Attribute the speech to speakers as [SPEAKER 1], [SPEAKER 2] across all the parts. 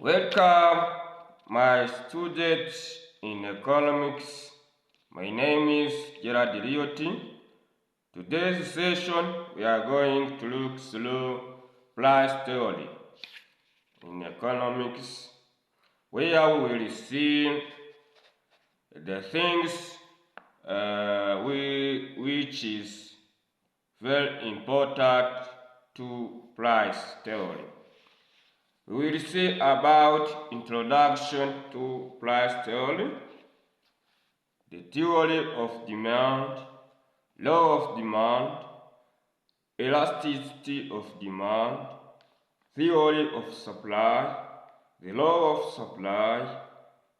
[SPEAKER 1] Welcome, my students in economics. My name is Gerard Rioti. Today's session, we are going to look through price theory in economics, where we will see the things which is very important to price theory. We will see about introduction to price theory, the theory of demand, law of demand, elasticity of demand, theory of supply, the law of supply,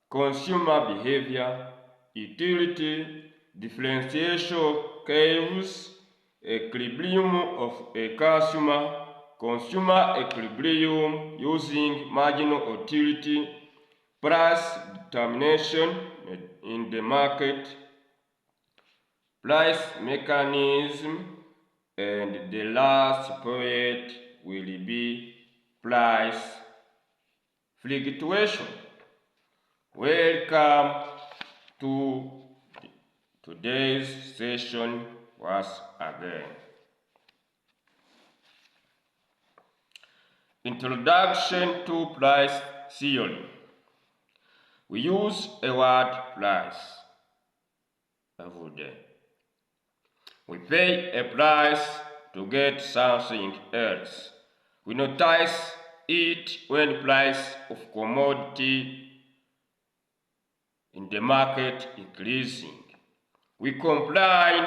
[SPEAKER 1] consumer behavior, utility, differentiation curves, equilibrium of a consumer equilibrium using marginal utility, price determination in the market, price mechanism, and the last point will be price fluctuation. Welcome to today's session once again. Introduction to price theory. We use a word price every day. We pay a price to get something else. We notice it when price of commodity in the market increasing. We complain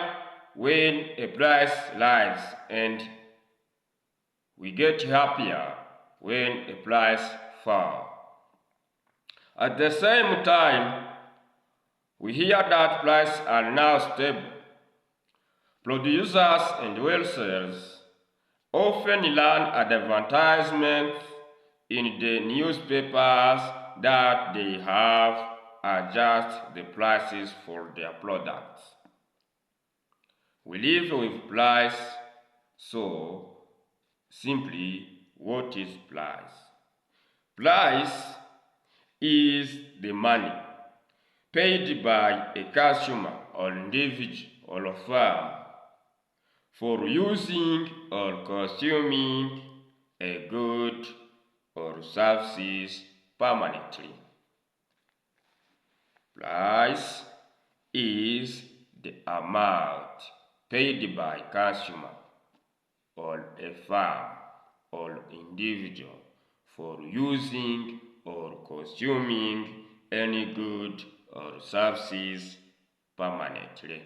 [SPEAKER 1] when a price rises, and we get happier when a price falls. At the same time, we hear that prices are now stable. Producers and wholesalers often learn advertisements in the newspapers that they have adjust the prices for their products. We live with price, so simply, what is price? Price is the money paid by a consumer or individual or firm for using or consuming a good or services permanently. Price is the amount paid by consumer or a firm or individual for using or consuming any good or services permanently.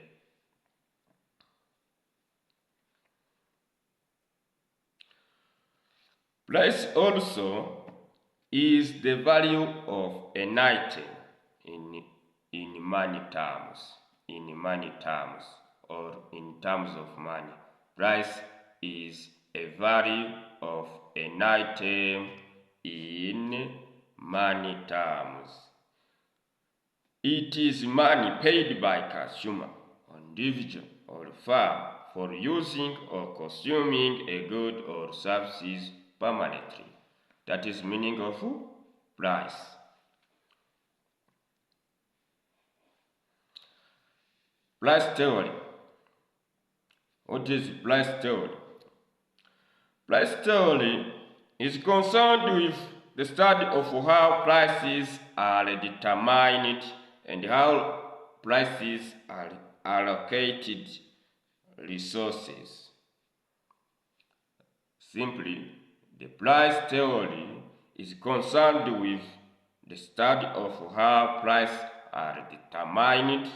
[SPEAKER 1] Price also is the value of an item in money terms, or in terms of money. Price is a value of an item in money terms. It is money paid by consumer, individual, or firm for using or consuming a good or services permanently. That is meaning of price. Price theory. What is price theory? Price theory is concerned with the study of how prices are determined and how prices are allocated resources. Simply, the price theory is concerned with the study of how prices are determined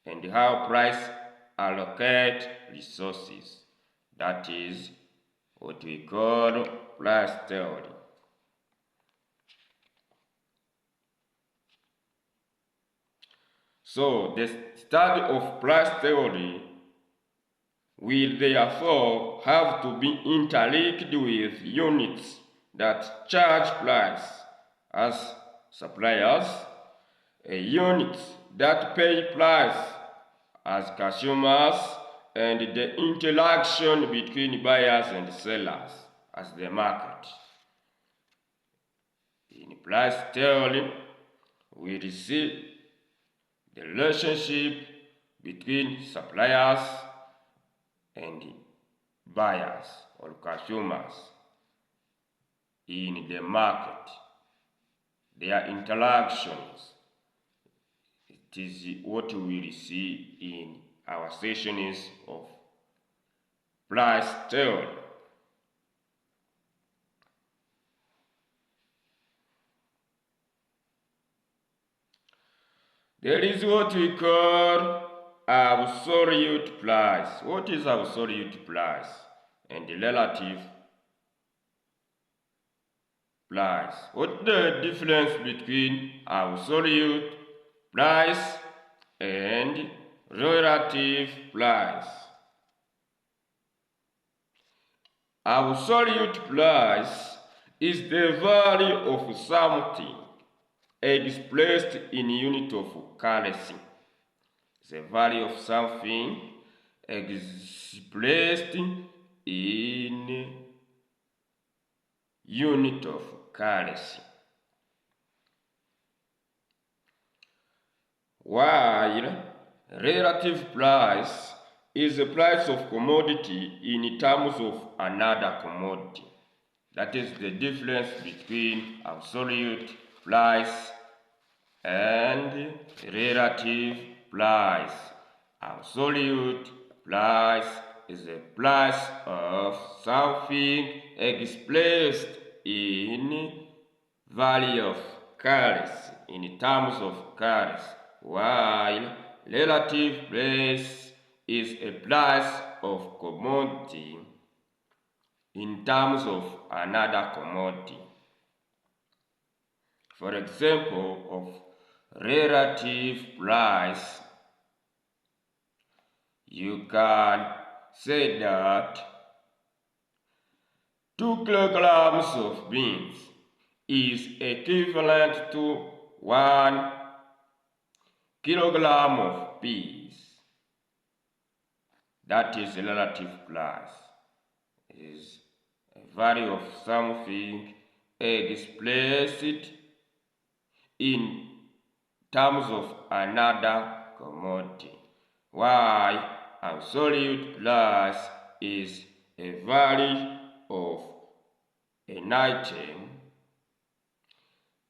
[SPEAKER 1] and how price allocate resources. That is what we call price theory. So the study of price theory will therefore have to be interlinked with units that charge price as suppliers, units that pay price as consumers, and the interaction between buyers and sellers as the market. In price theory, we will see the relationship between suppliers and buyers or consumers in the market, their interactions. It is what we will see in our sessions of price theory. There is what we call absolute price. What is absolute price and the relative price? What's the difference between absolute price and relative price? Absolute price is the value of something expressed in unit of currency. The value of something expressed in unit of currency. While relative price is the price of commodity in terms of another commodity. That is the difference between absolute price and relative price. Absolute price is the price of something expressed in value of currency, in terms of currency, while relative price is a price of commodity in terms of another commodity. For example, of relative price, you can say that 2 kilograms of beans is equivalent to 1 kilogram of peas. That is relative price. Is a value of something expressed in terms of another commodity, while absolute price is a value of an item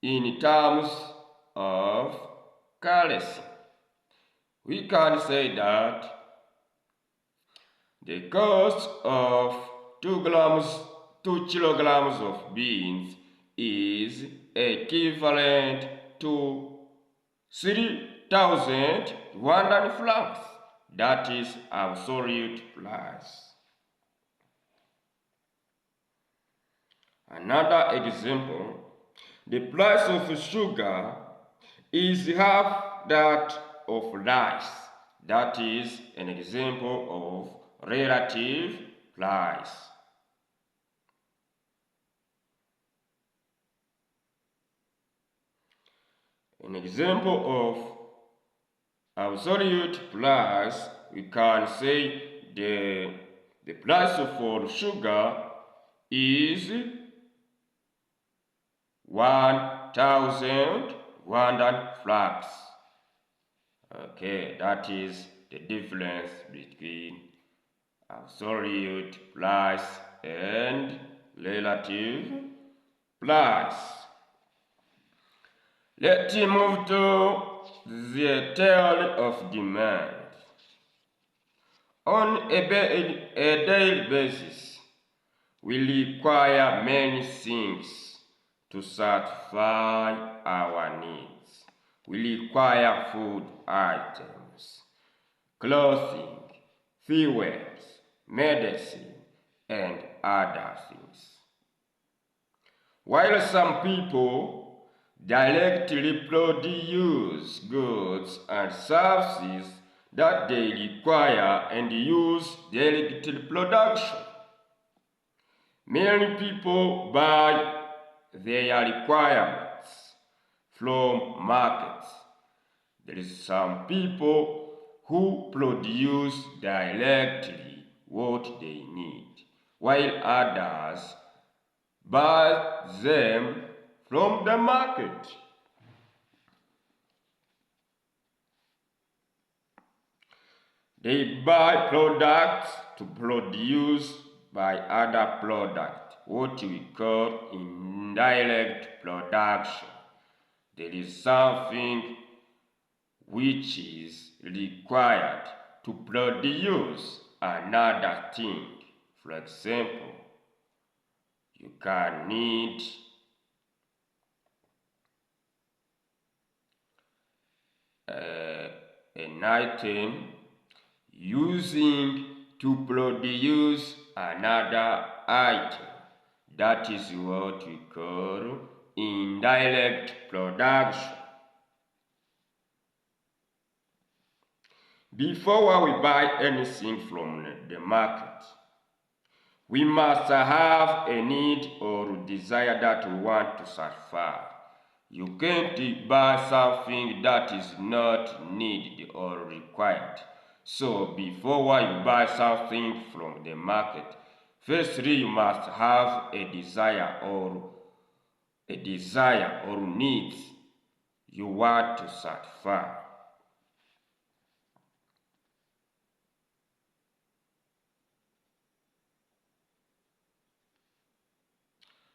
[SPEAKER 1] in terms of currency. We can say that the cost of 2 kilograms of beans is equivalent to 3,100 francs. That is absolute price. Another example, the price of sugar is half that of rice. That is an example of relative price. An example of absolute price, we can say the price for sugar is 1,100 francs. Okay, that is the difference between absolute price and relative price. Let's move to the theory of demand. On a daily basis, we require many things to satisfy our needs. We require food items, clothing, fuels, medicine, and other things. While some people directly produce goods and services that they require and use direct production, many people buy their requirements from markets. There is some people who produce directly what they need, while others buy them from the market. They buy products to produce by other products, what we call indirect production. There is something which is required to produce another thing. For example, you can need an item using to produce another item. That is what we call indirect production. Before we buy anything from the market, we must have a need or desire that we want to satisfy. You can't buy something that is not needed or required. So before you buy something from the market, firstly you must have a desire or needs you want to satisfy.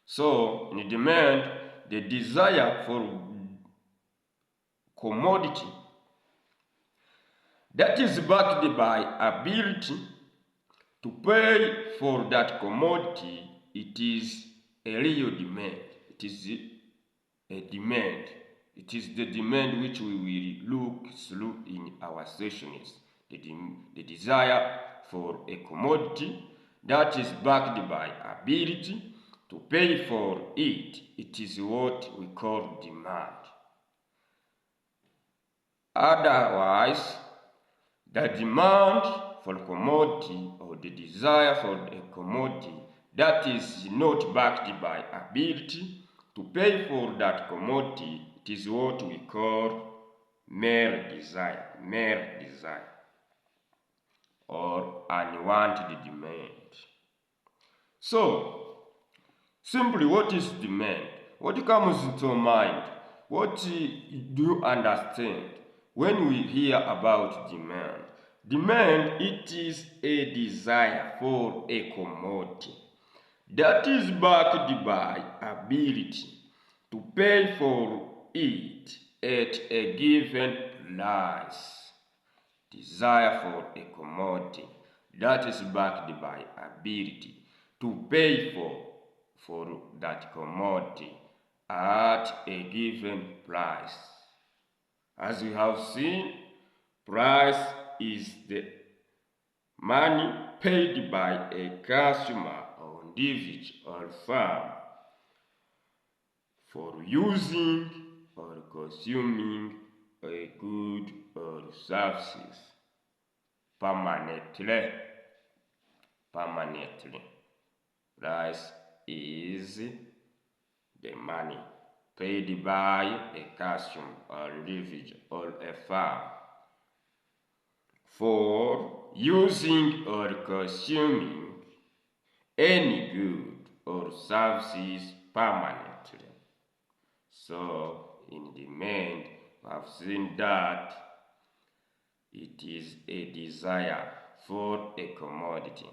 [SPEAKER 1] So in demand, the desire for commodity that is backed by ability to pay for that commodity, it is a real demand. It is a demand. It is the demand which we will look through in our sessions. The desire for a commodity that is backed by ability to pay for it. It is what we call demand. Otherwise, the demand for commodity or the desire for a commodity that is not backed by ability to pay for that commodity, it is what we call mere desire or unwanted demand. So, simply, what is demand? What comes into mind? What do you understand when we hear about demand? Demand, it is a desire for a commodity that is backed by ability to pay for it at a given price. Desire for a commodity that is backed by ability to pay for that commodity at a given price. As we have seen, price is the money paid by a customer or individual or firm for using or consuming a good or services permanently. Price is the money paid by a customer or individual or a firm for using or consuming any good or services permanently. So, in demand, we have seen that it is a desire for a commodity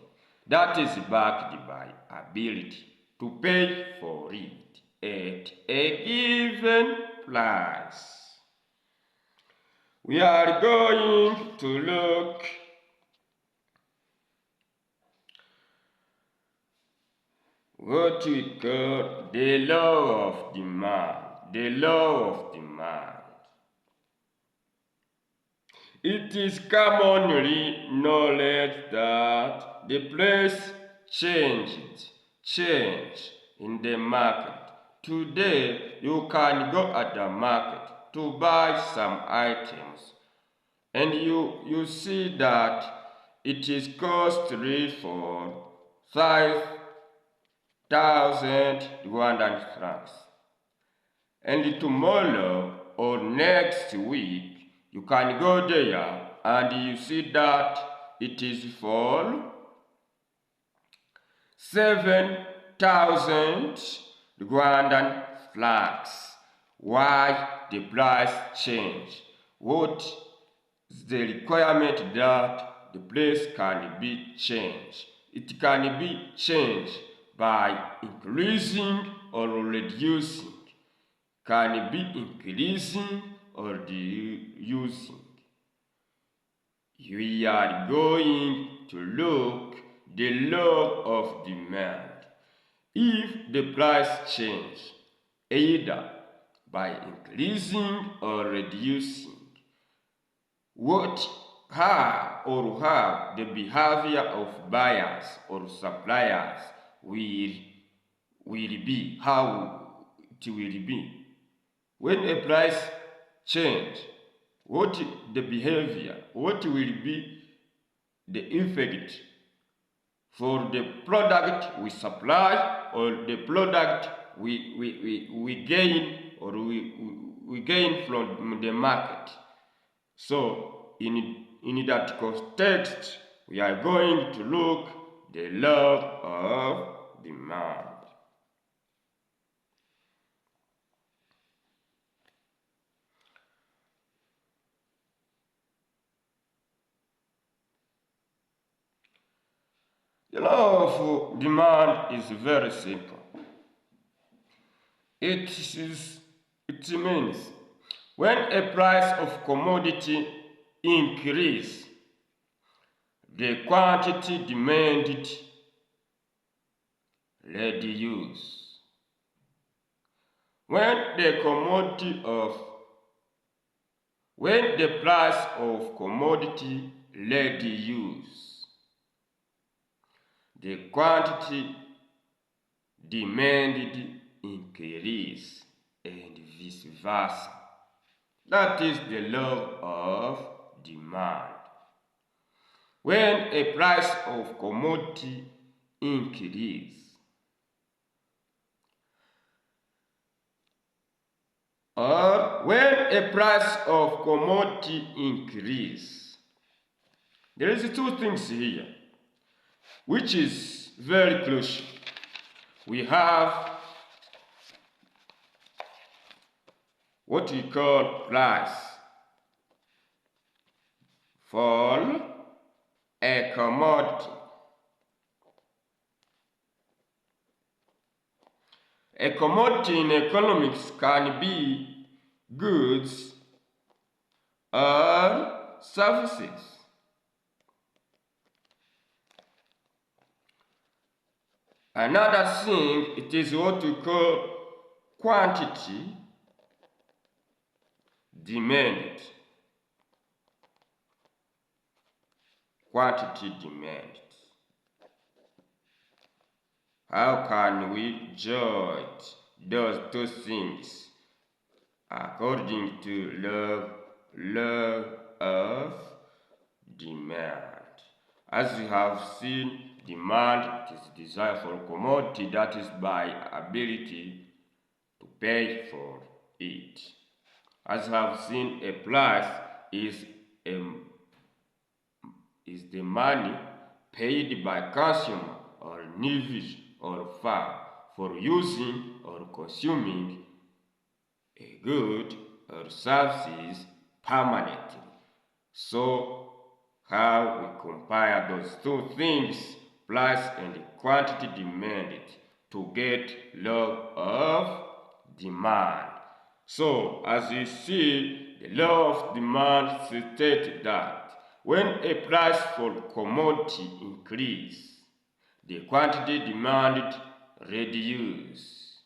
[SPEAKER 1] that is backed by ability to pay for it at a given price. We are going to look what we call the law of demand. The law of demand. It is commonly knowledge that the price change in the market. Today, you can go at the market to buy some items, and you see that it is costly for 5,200 francs. And tomorrow or next week, you can go there and you see that it is for 7,250 flags. Why the price change? What is the requirement that the price can be changed? It can be changed by increasing or reducing. Can be increasing or reducing. We are going to look the law of demand. If the price change either by increasing or reducing, how the behavior of buyers or suppliers will be, how it will be. When a price change, what the behavior, what will be the effect for the product we supply or the product we gain or we gain from the market. So in that context, we are going to look the law of demand. The law of demand is very simple. It means when a price of commodity increase, the quantity demanded reduce. When the price of commodity reduce, the quantity demanded increase, and vice versa. That is the law of demand. When a price of commodity increase, or when a price of commodity increase, there is two things here, which is very crucial. We have what we call price for a commodity. A commodity in economics can be goods or services. Another thing, it is what we call quantity demanded. Quantity demanded. How can we judge those two things according to law of demand? As we have seen, demand is desire for commodity, that is by ability to pay for it. As we have seen, a price is the money paid by consumer or individual or firm for using or consuming a good or services permanently. So, how we compare those two things, price and quantity demanded, to get law of demand. So, as you see, the law of demand states that when a price for commodity increase, the quantity demanded reduce.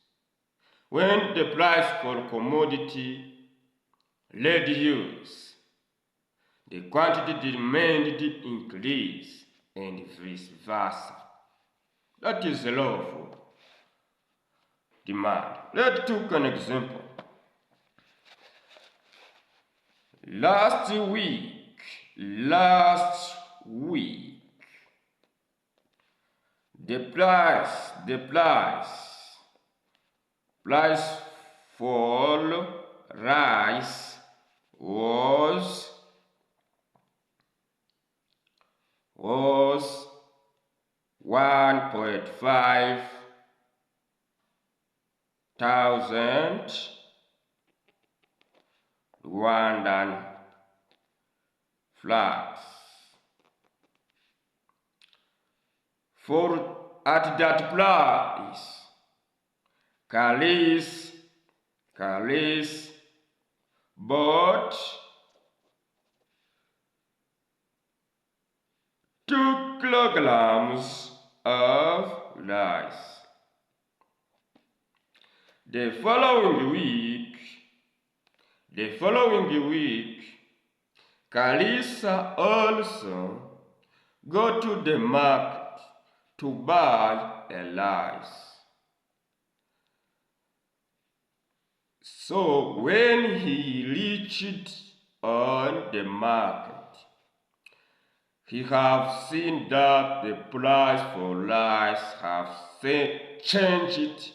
[SPEAKER 1] When the price for commodity reduce, the quantity demanded increase, and vice versa. That is the law of demand. Let's take an example. Last week, the price for rice was 1.5 thousand Rwandan flags. For at that price, Kalis bought 2 kilograms of rice. The following week, Kalisa also go to the market to buy a rice. So when he reached on the market, he have seen that the price for rice have changed,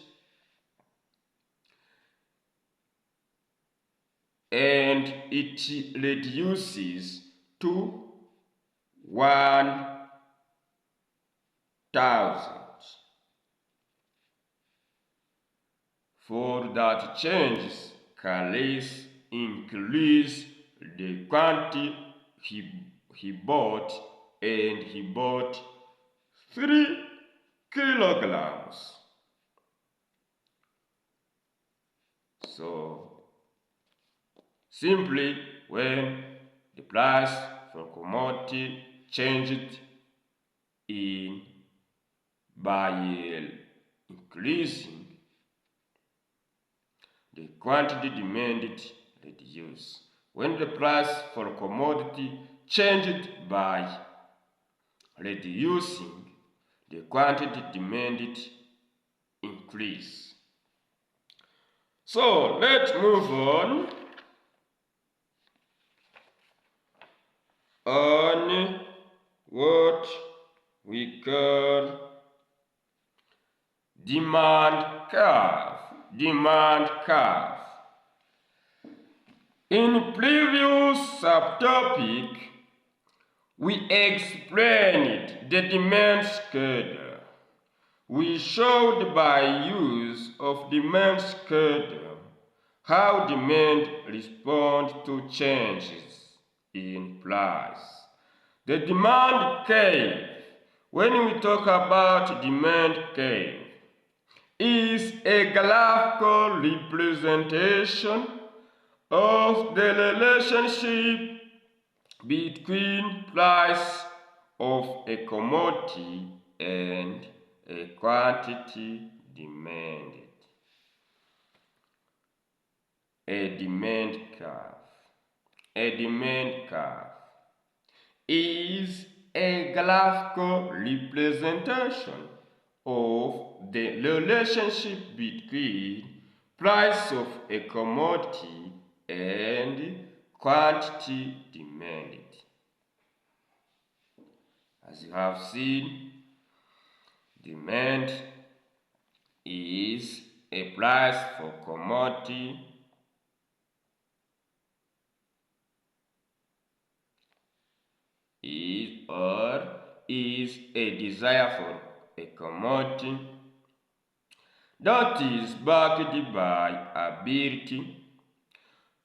[SPEAKER 1] and it reduces to 1,000. For that change, Kalis increased the quantity he bought, and he bought 3 kilograms. So simply when the price for commodity changed by increasing, the quantity demanded reduced. When the price for commodity changed by reducing, the quantity demanded increase. So let's move on what we call demand curve. In previous subtopic, we explained the demand schedule. We showed by use of demand schedule how demand responds to changes in price. The demand curve, when we talk about demand curve, is a graphical representation of the relationship between price of a commodity and a quantity demanded. A demand curve is a graphical representation of the relationship between price of a commodity and quantity demanded. As you have seen, demand is a price for commodity is a desire for a commodity that is backed by ability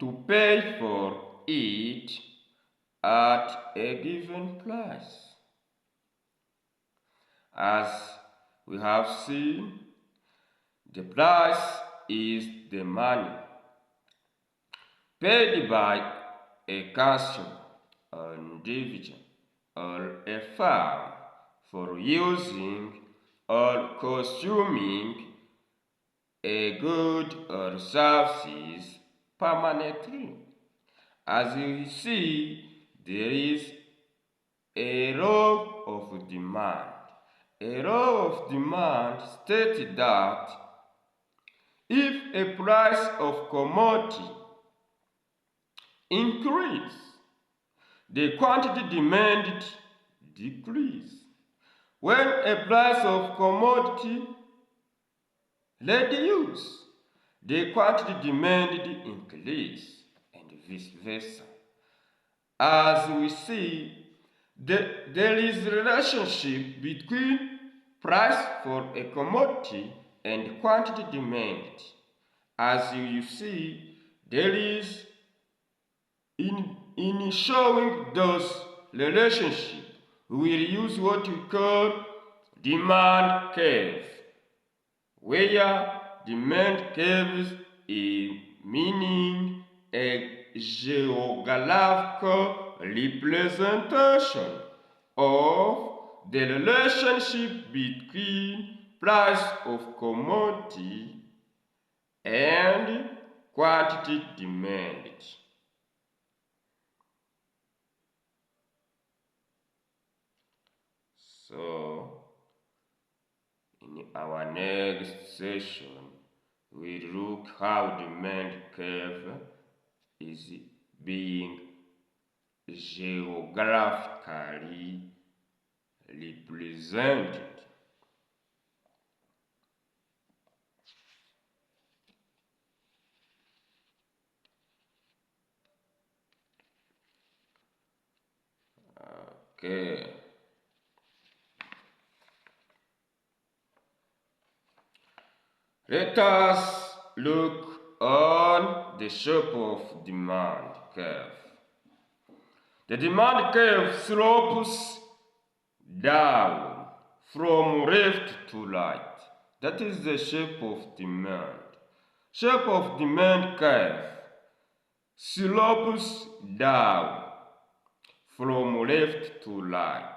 [SPEAKER 1] to pay for it at a given price. As we have seen, the price is the money paid by a consumer, an individual, or a firm for using or consuming a good or services permanently. As you see, there is a law of demand. A law of demand states that if a price of commodity increase, the quantity demanded decrease. When a price of commodity reduce, the quantity demanded increase, and vice versa. As we see, there is a relationship between price for a commodity and quantity demanded. As you see, there is in showing those relationships, we will use what we call demand curve, where demand curves is meaning a geographical representation of the relationship between price of commodity and quantity demanded. So, in our next session, we look how demand curve is being geographically represented. Okay. Let us look on the shape of demand curve. The demand curve slopes down from left to right. That is the shape of demand. Shape of demand curve slopes down from left to right.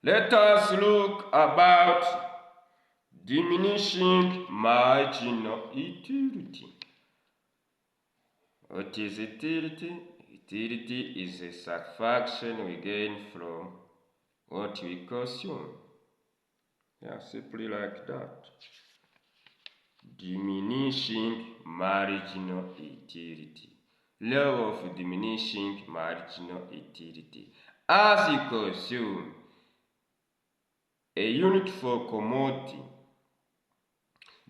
[SPEAKER 1] Let us look about diminishing marginal utility. What is utility? Utility is a satisfaction we gain from what we consume. Yeah, simply like that. Diminishing marginal utility. Law of diminishing marginal utility. As you consume a unit for commodity,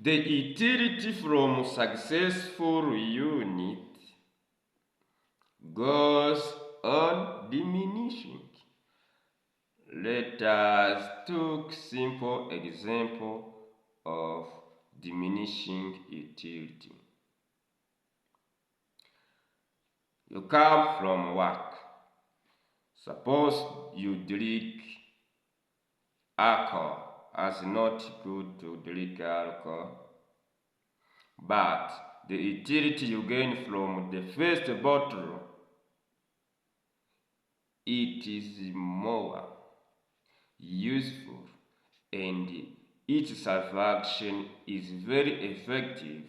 [SPEAKER 1] the utility from successful unit goes on diminishing. Let us take simple example of diminishing utility. You come from work. Suppose you drink alcohol, as not good to drink alcohol, but the utility you gain from the first bottle, it is more useful and its satisfaction is very effective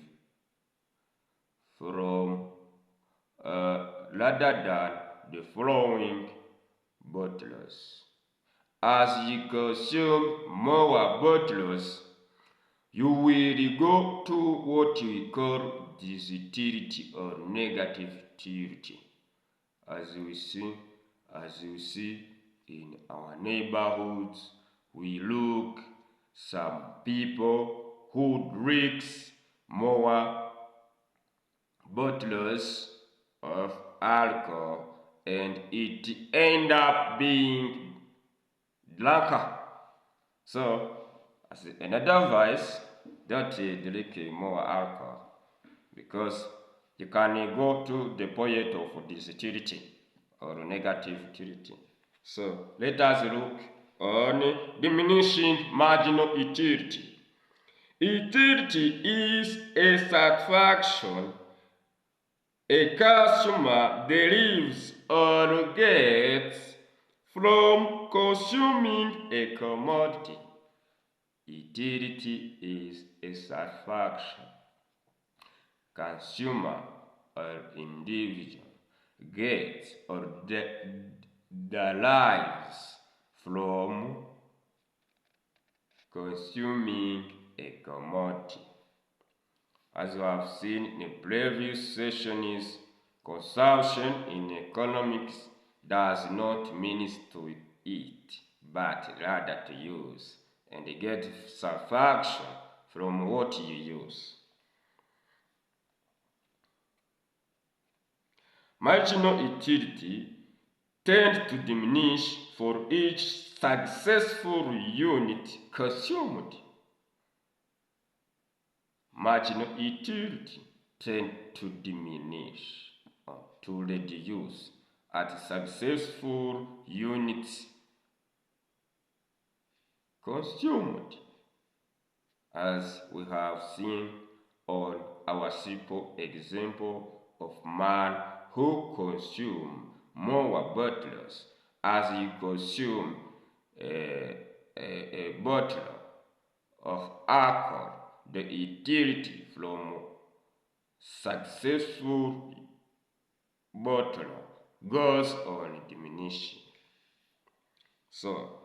[SPEAKER 1] from rather than the following bottles. As you consume more bottles, you will go to what we call disutility or negative utility. As you see in our neighborhoods, we look some people who drinks more bottles of alcohol and it end up being drunkard. So, as another advice, don't drink more alcohol because you can go to the point of disutility or negative utility. So, let us look on diminishing marginal utility. Utility is a satisfaction a customer derives or gets from consuming a commodity. Utility is a satisfaction consumer or individual gets or derives from consuming a commodity. As you have seen in the previous session, is consumption in economics does not mean to eat, but rather to use, and get satisfaction from what you use. marginal utility tend to diminish for each successful unit consumed. Marginal utility tend to diminish or to reduce at successful units consumed, as we have seen on our simple example of man who consume more bottles. As you consume a bottle of alcohol, the utility from successful bottle goes on diminishing. So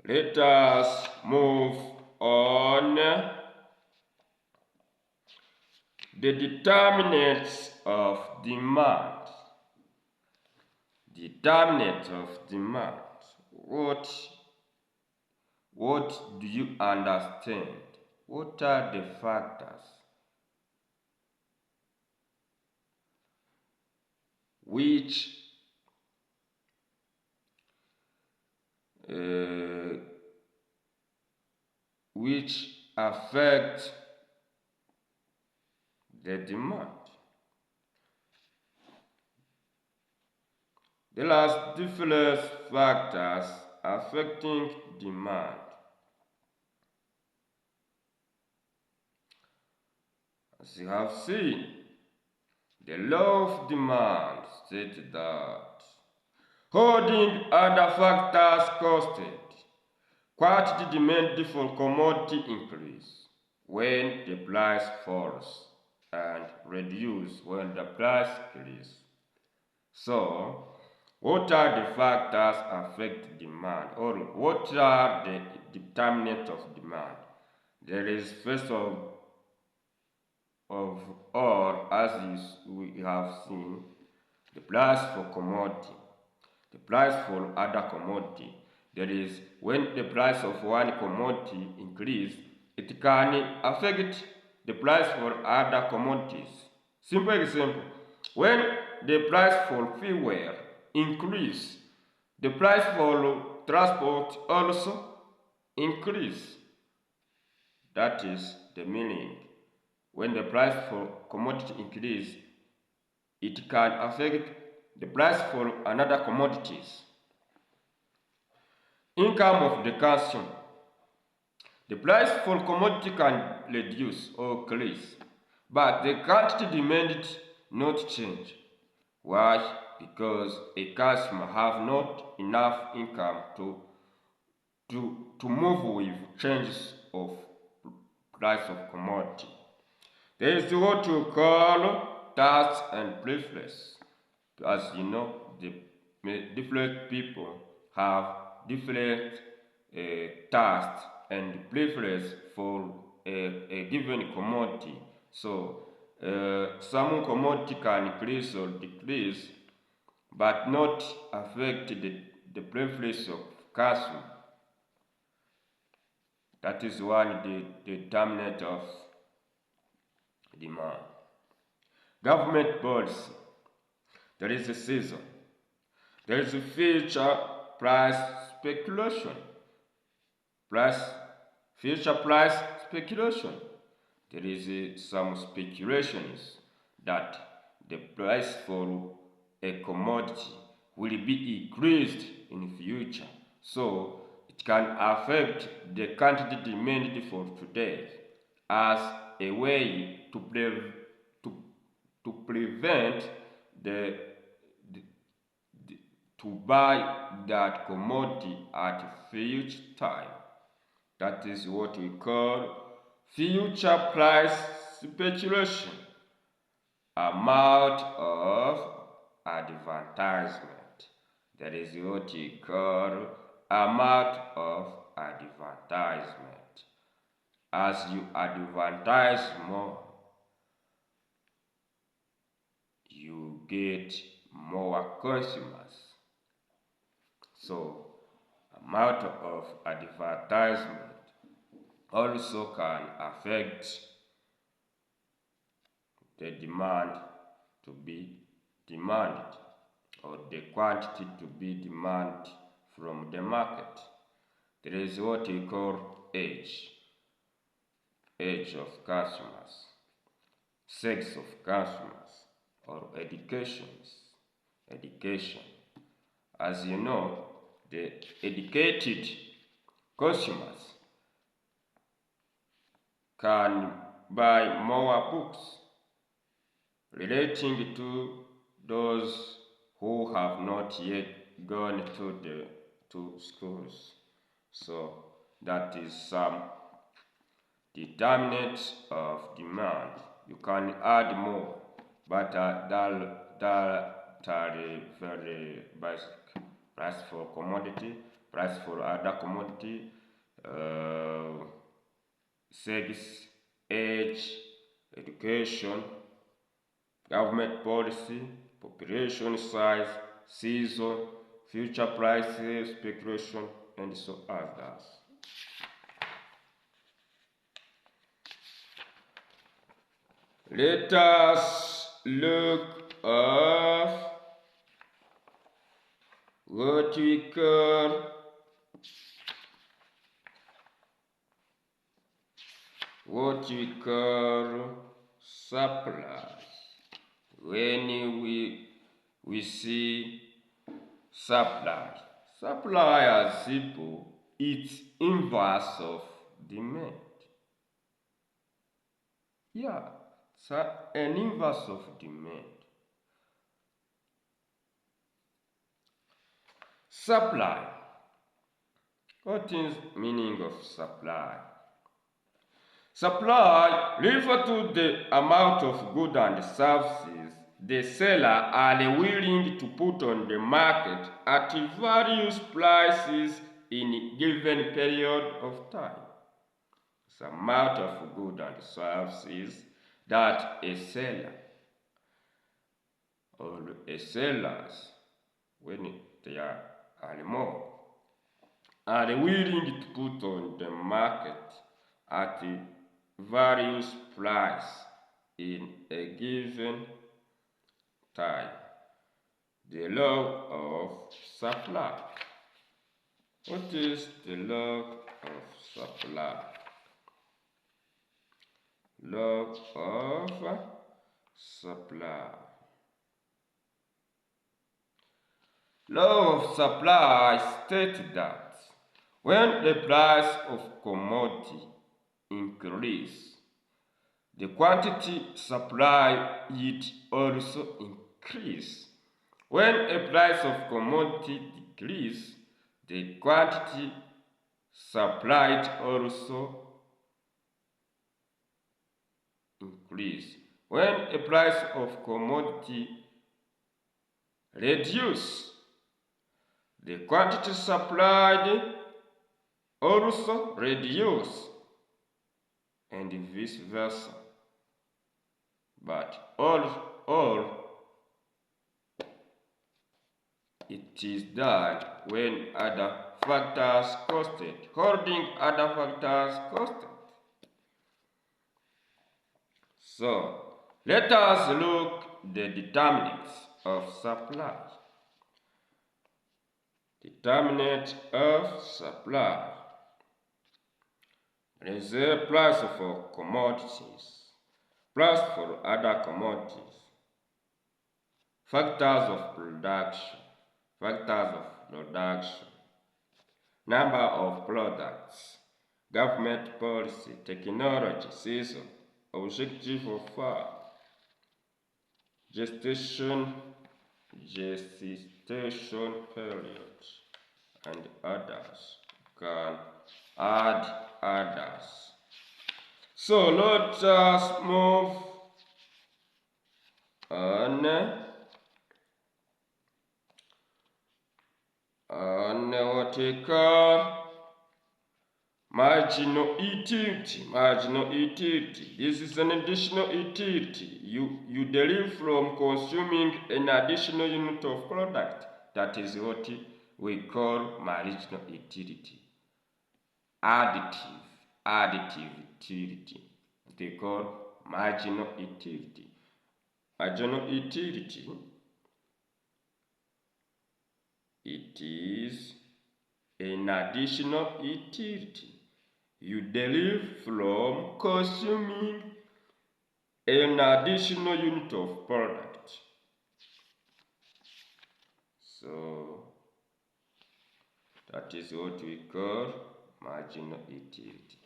[SPEAKER 1] let us move on. The determinants of demand. Determinants of demand. What do you understand? What are the factors which affect the demand? There are different factors affecting demand. As you have seen, the law of demand states that holding other factors constant, quantity demand for commodity increase when the price falls and reduce when the price increases. So, what are the factors affect demand, or what are the determinants of demand? There is first of all, as we have seen, the price for commodity, the price for other commodity. That is, when the price of one commodity increase, it can affect the price for other commodities. Simple example, when the price for fuel increase, the price for transport also increase. That is the meaning. When the price for commodity increase, it can affect the price for another commodities. Income of the consumer. The price for commodity can reduce or increase, but the quantity demanded not change. Why? Because a customer have not enough income to move with changes of price of commodity. There is what you call taste and preference. As you know, the different people have different tastes and preference for a given commodity. So some commodity can increase or decrease, but not affect the preference of customer. That is one the determinant of demand. Government policy. There is a season. There is a future price speculation. Future price speculation. There is some speculations that the price for a commodity will be increased in future. So it can affect the quantity demanded for today as a way to prevent to buy that commodity at future time. That is what we call future price speculation. Amount of advertisement. That is what we call amount of advertisement. As you advertise more, you get more consumers. So, amount of advertisement also can affect the demand to be demanded or the quantity to be demanded from the market. There is what we call age of consumers, sex of consumers, or education. As you know, the educated consumers can buy more books relating to those who have not yet gone to schools. So that is some determinant of demand. You can add more, but that are very basic. Price for commodity, price for other commodity, sex, age, education, government policy, population size, season, future prices, speculation, and so others. Let us look at what we call supply. When we see supply as simple, it's inverse of demand. Yeah, an inverse of demand. Supply. What is meaning of supply? Supply refers to the amount of goods and services the seller are willing to put on the market at various prices in a given period of time. The amount of goods and services that a seller or a sellers, when they are more, are willing to put on the market at various price in a given time. The law of supply. What is the law of supply? Law of supply. Law of supply states that when the price of commodity increase, the quantity supplied it also increase. When a price of commodity decrease, the quantity supplied also increase. When a price of commodity reduce, the quantity supplied also reduce, and vice versa. But all it is done when other factors constant, holding other factors constant. So let us look the determinants of supply. Determinant of supply. There is a price for commodities, price for other commodities, factors of production, number of products, government policy, technology, season, objective of farm, gestation period, and others. You can add others. So let us move on what we call marginal utility. Marginal utility. This is an additional utility you derive from consuming an additional unit of product. That is what we call marginal utility. Additive utility. They call marginal utility. Marginal utility It is an additional utility you derive from consuming an additional unit of product. So that is what we call marginal utility.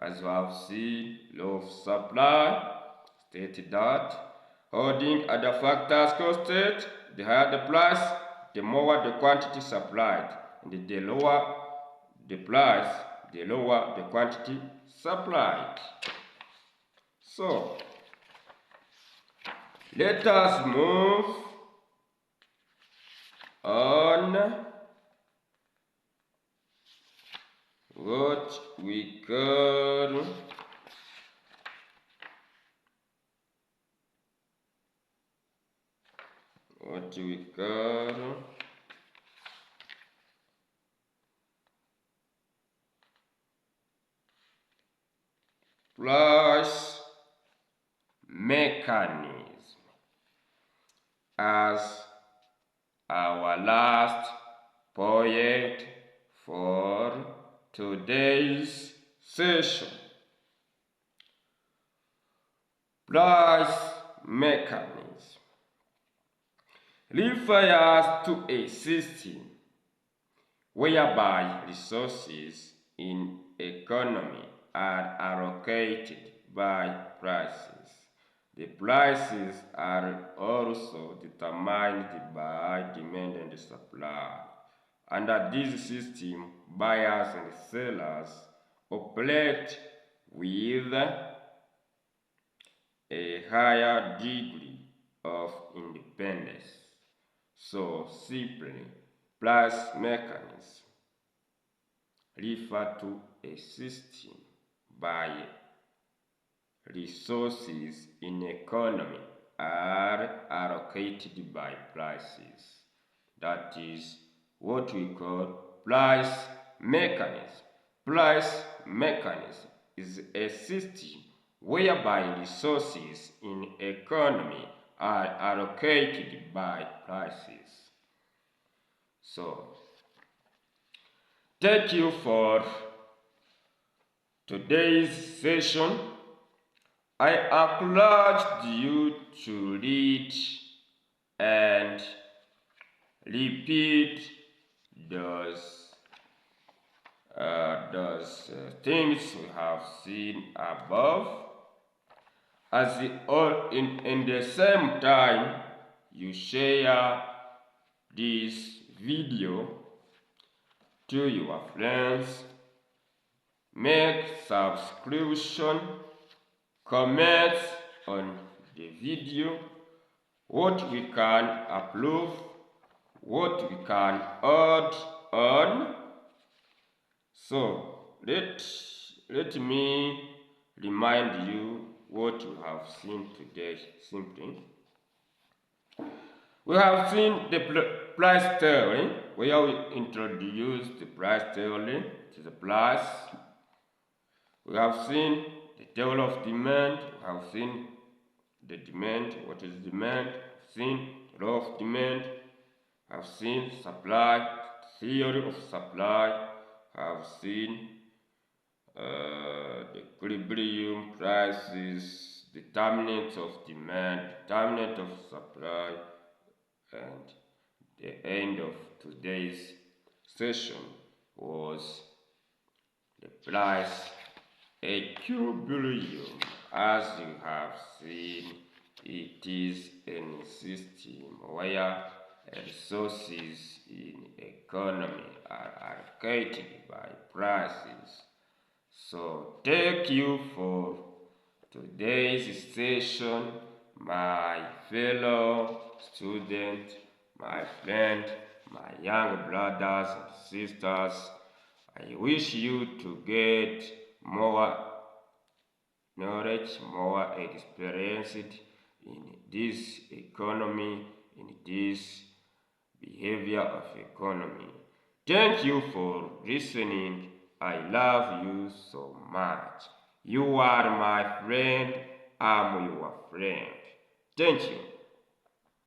[SPEAKER 1] As you have seen, law of supply stated that holding other factors constant, the higher the price, the more the quantity supplied, and the lower the price, the lower the quantity supplied. So let us move on what we call price mechanism as our last point for today's session. Price mechanism refers to a system whereby resources in economy are allocated by prices. The prices are also determined by demand and supply. Under this system, buyers and sellers operate with a higher degree of independence. So simply, price mechanism refer to a system by resources in economy are allocated by prices. That is what we call price mechanism. Price mechanism is a system whereby resources in economy are allocated by prices. So, thank you for today's session. I encourage you to read and repeat those things we have seen above. In the same time, you share this video to your friends, make subscription, comment on the video, what we can approve, what we can add on. So let me remind you what we have seen today. Simply, we have seen the price theory, where we introduced the price theory to the price. We have seen the theory of demand. We have seen the demand. What is demand? We have seen the law of demand. We have seen supply, theory of supply. We have seen the equilibrium prices, determinants of demand, determinant of supply, and the end of today's session was the price equilibrium. As you have seen, it is a system where resources in economy are allocated by prices. So thank you for today's session, my fellow student, my friend, my young brothers and sisters. I wish you to get more knowledge, more experience in this economy, in this behavior of economy. Thank you for listening. I love you so much. You are my friend. I'm your friend. Thank you.